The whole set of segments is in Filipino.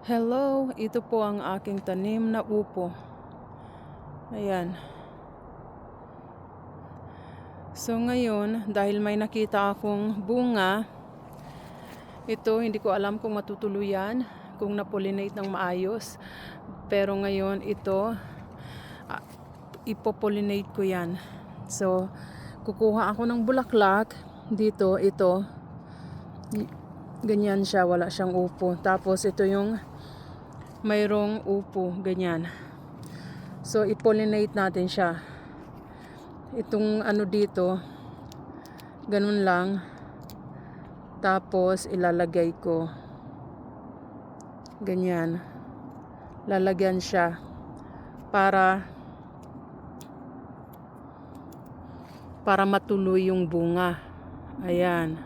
Hello, ito po ang aking tanim na upo. Ayan. So ngayon, dahil may nakita akong bunga, ito hindi ko alam kung matutuluyan, kung napollinate ng maayos. Pero ngayon ito, ipopollinate ko yan. So, kukuha ako ng bulaklak. Dito, ito. Ganyan siya, wala siyang upo. Tapos ito yung mayroong upo, ganyan. So, i-pollinate natin siya. Itong ano dito, ganun lang. Tapos, ilalagay ko. Ganyan. Lalagyan siya. Para matuloy yung bunga. Ayan.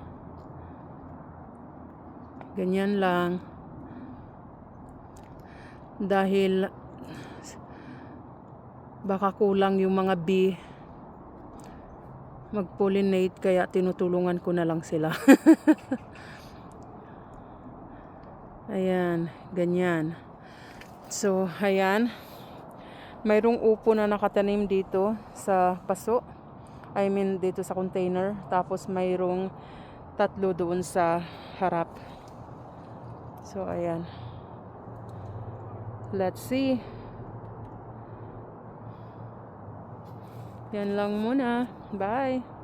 Ganyan lang. Dahil baka kulang yung mga bee mag-pollinate, kaya tinutulungan ko na lang sila. Ayan, ganyan. So, ayan. Mayroong upo na nakatanim dito sa paso. I mean, dito sa container. Tapos mayroong 3 doon sa harap. So, ayan. Let's see. Yan lang muna. Bye.